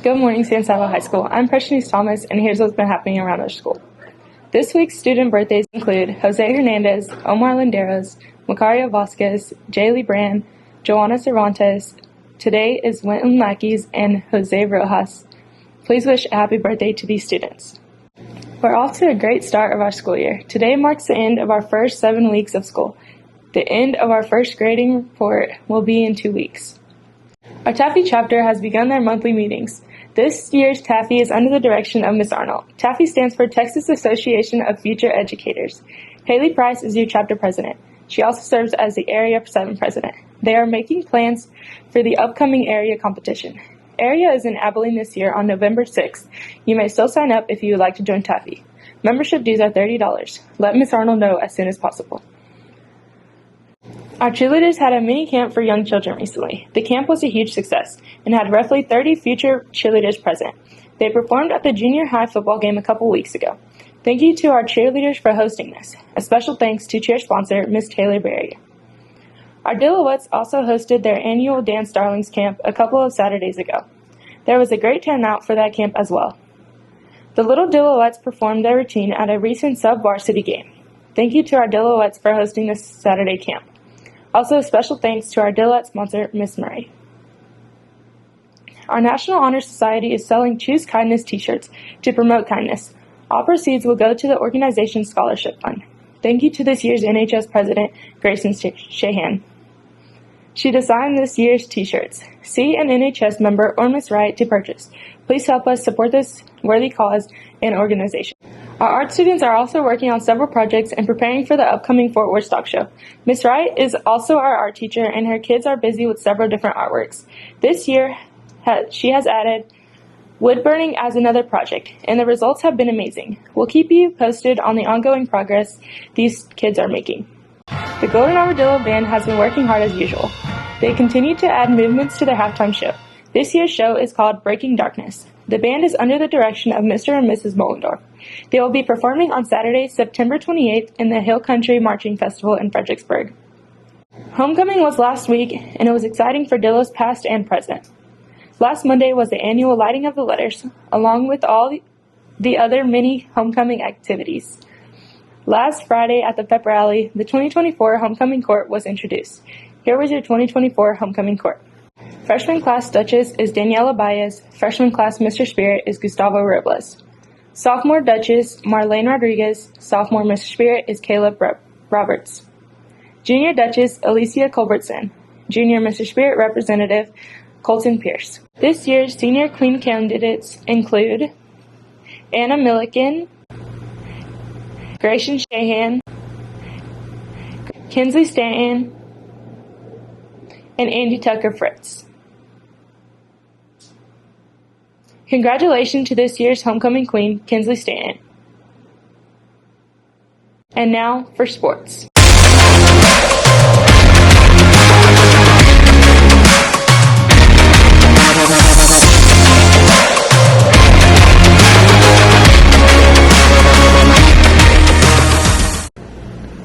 Good morning, San Saba High School. I'm Precious Thomas, and here's what's been happening around our school. This week's student birthdays include Jose Hernandez, Omar Landeros, Macario Vasquez, Jaylee Brand, Joanna Cervantes. Today is Winton Lackey's and Jose Rojas. Please wish a happy birthday to these students. We're off to a great start of our school year. Today marks the end of our first 7 weeks of school. The end of our first grading report will be in 2 weeks. Our Taffy chapter has begun their monthly meetings. This year's Taffy is under the direction of Ms. Arnold. Taffy stands for Texas Association of Future Educators. Haley Price is your chapter president. She also serves as the Area 7 president. They are making plans for the upcoming area competition. Area is in Abilene this year on November 6th. You may still sign up if you would like to join Taffy. Membership dues are $30. Let Ms. Arnold know as soon as possible. Our cheerleaders had a mini camp for young children recently. The camp was a huge success and had roughly 30 future cheerleaders present. They performed at the junior high football game a couple weeks ago. Thank you to our cheerleaders for hosting this. A special thanks to cheer sponsor, Ms. Taylor Berry. Our Dillowettes also hosted their annual Dance Darlings camp a couple of Saturdays ago. There was a great turnout for that camp as well. The little Dillowettes performed their routine at a recent sub-varsity game. Thank you to our Dillowettes for hosting this Saturday camp. Also, special thanks to our Dillette sponsor, Miss Murray. Our National Honor Society is selling Choose Kindness t-shirts to promote kindness. All proceeds will go to the organization's scholarship fund. Thank you to this year's NHS president, Grayson Shahan. She designed this year's t-shirts. See an NHS member or Miss Wright to purchase. Please help us support this worthy cause and organization. Our art students are also working on several projects and preparing for the upcoming Fort Worth Stock Show. Miss Wright is also our art teacher, and her kids are busy with several different artworks. This year, she has added wood burning as another project, and the results have been amazing. We'll keep you posted on the ongoing progress these kids are making. The Golden Armadillo Band has been working hard as usual. They continue to add movements to their halftime show. This year's show is called Breaking Darkness. The band is under the direction of Mr. and Mrs. Mollendorf. They will be performing on Saturday, September 28th in the Hill Country Marching Festival in Fredericksburg. Homecoming was last week, and it was exciting for Dillo's past and present. Last Monday was the annual lighting of the letters, along with all the other mini homecoming activities. Last Friday at the pep rally, the 2024 homecoming court was introduced. Here was your 2024 homecoming court. Freshman class Duchess is Daniela Baez. Freshman class Mr. Spirit is Gustavo Robles. Sophomore Duchess Marlene Rodriguez. Sophomore Mr. Spirit is Caleb Roberts. Junior Duchess Alicia Culbertson. Junior Mr. Spirit representative Colton Pierce. This year's senior queen candidates include Anna Milliken, Grayson Shahan, Kinsley Stanton, and Andy Tucker Fritz. Congratulations to this year's homecoming queen, Kinsley Stanton. And now for sports.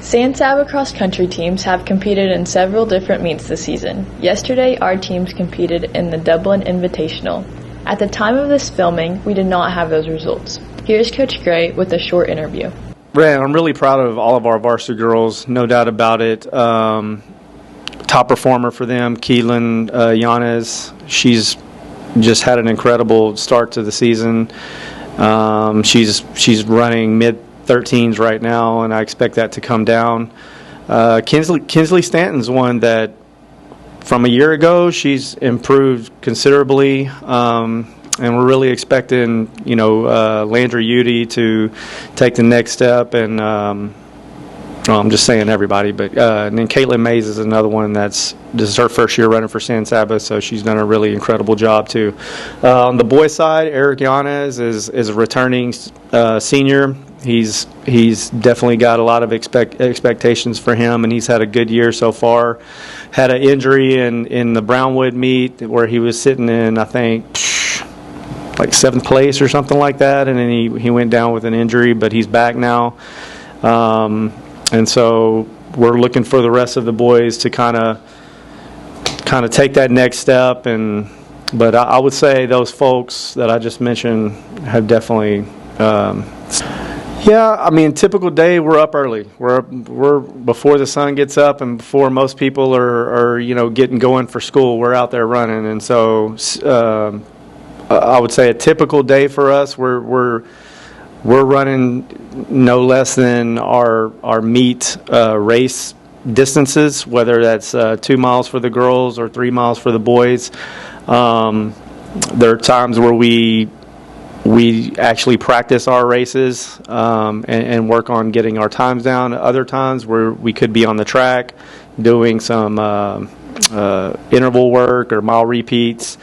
San Saba cross-country teams have competed in several different meets this season. Yesterday, our teams competed in the Dublin Invitational. At the time of this filming, we did not have those results. Here's Coach Gray with a short interview. Ray, I'm really proud of all of our varsity girls, no doubt about it. Top performer for them, Keelan Yanez. She's just had an incredible start to the season. She's running mid-13s right now, and I expect that to come down. Kinsley Stanton's one that from a year ago, she's improved considerably, and we're really expecting, Landry Udy to take the next step. And I'm just saying everybody, but and then Caitlin Mays is another one this is her first year running for San Saba, so she's done a really incredible job too. On the boys' side, Eric Yanez is a returning senior. He's definitely got a lot of expectations for him, and he's had a good year so far. Had an injury in the Brownwood meet where he was sitting in, I think, like 7th place or something like that, and then he went down with an injury, but he's back now. And so we're looking for the rest of the boys to kind of take that next step and But I would say those folks that I just mentioned have definitely. Yeah, I mean, typical day, we're up early. We're before the sun gets up and before most people are getting going for school. We're out there running, and so I would say a typical day for us, we're running no less than our meet race distances, whether that's 2 miles for the girls or 3 miles for the boys. There are times where we actually practice our races and work on getting our times down. Other times where we could be on the track doing some interval work or mile repeats,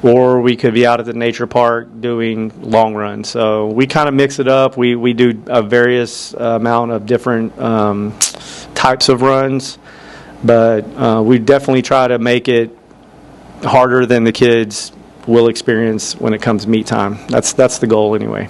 or we could be out at the nature park doing long runs. So we kind of mix it up. We do a various amount of different types of runs, but we definitely try to make it harder than the kids will experience when it comes meet time. That's the goal anyway.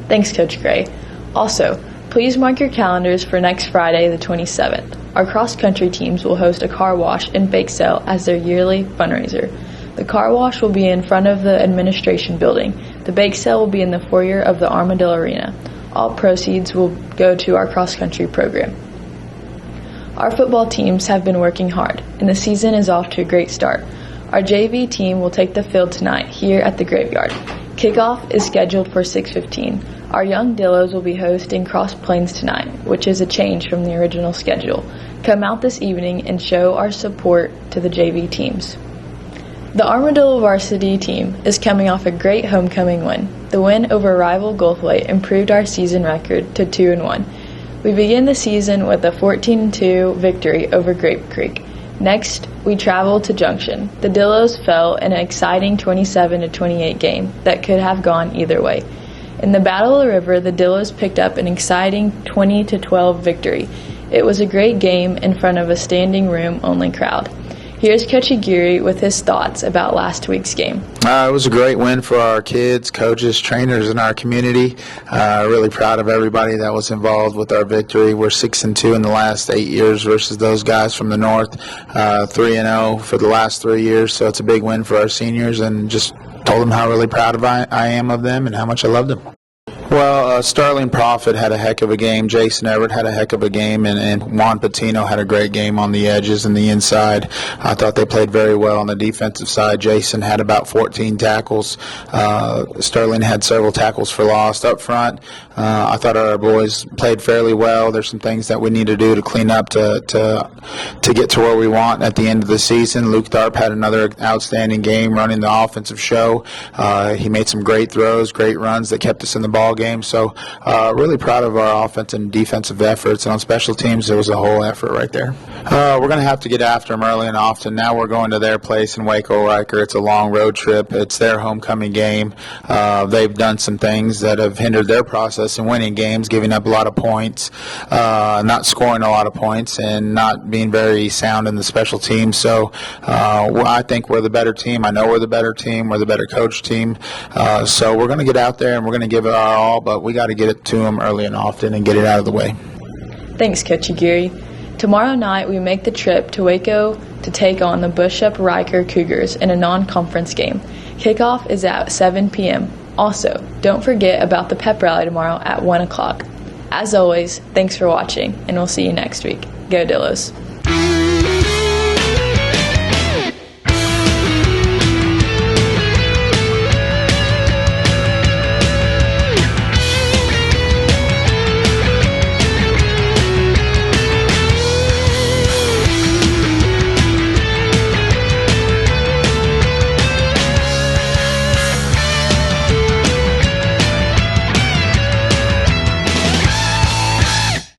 Thanks, Coach Gray. Also, please mark your calendars for next Friday, the 27th. Our cross-country teams will host a car wash and bake sale as their yearly fundraiser. The car wash will be in front of the administration building. The bake sale will be in the foyer of the Armadillo Arena. All proceeds will go to our cross-country program. Our football teams have been working hard, and the season is off to a great start. Our JV team will take the field tonight here at the Graveyard. Kickoff is scheduled for 6:15. Our young Dillos will be hosting Cross Plains tonight, which is a change from the original schedule. Come out this evening and show our support to the JV teams. The Armadillo varsity team is coming off a great homecoming win. The win over rival Goldthwaite improved our season record to 2-1. We begin the season with a 14-2 victory over Grape Creek. Next, we travel to Junction. The Dillos fell in an exciting 27-28 game that could have gone either way. In the Battle of the River, the Dillos picked up an exciting 20-12 victory. It was a great game in front of a standing room only crowd. Here's Coach Aguirre with his thoughts about last week's game. It was a great win for our kids, coaches, trainers in our community. Really proud of everybody that was involved with our victory. We're 6-2 in the last 8 years versus those guys from the north, 3-0 for the last 3 years. So it's a big win for our seniors, and just told them how really proud of I am of them and how much I love them. Well, Sterling Prophet had a heck of a game. Jason Everett had a heck of a game, and Juan Patino had a great game on the edges and the inside. I thought they played very well on the defensive side. Jason had about 14 tackles. Sterling had several tackles for loss up front. I thought our boys played fairly well. There's some things that we need to do to clean up to get to where we want at the end of the season. Luke Tharp had another outstanding game running the offensive show. He made some great throws, great runs that kept us in the ball game. So really proud of our offensive and defensive efforts. And on special teams, there was a whole effort right there. We're going to have to get after them early and often. Now we're going to their place in Waco, Riker. It's a long road trip. It's their homecoming game. They've done some things that have hindered their process in winning games, giving up a lot of points, not scoring a lot of points, and not being very sound in the special teams. So I think we're the better team. I know we're the better team. We're the better coach team. So we're going to get out there and we're going to give it our all, but we got to get it to them early and often and get it out of the way. Thanks, Coach Aguirre. Tomorrow night, we make the trip to Waco to take on the Bushup-Riker Cougars in a non-conference game. Kickoff is at 7 p.m. Also, don't forget about the pep rally tomorrow at 1 o'clock. As always, thanks for watching, and we'll see you next week. Go Dillos.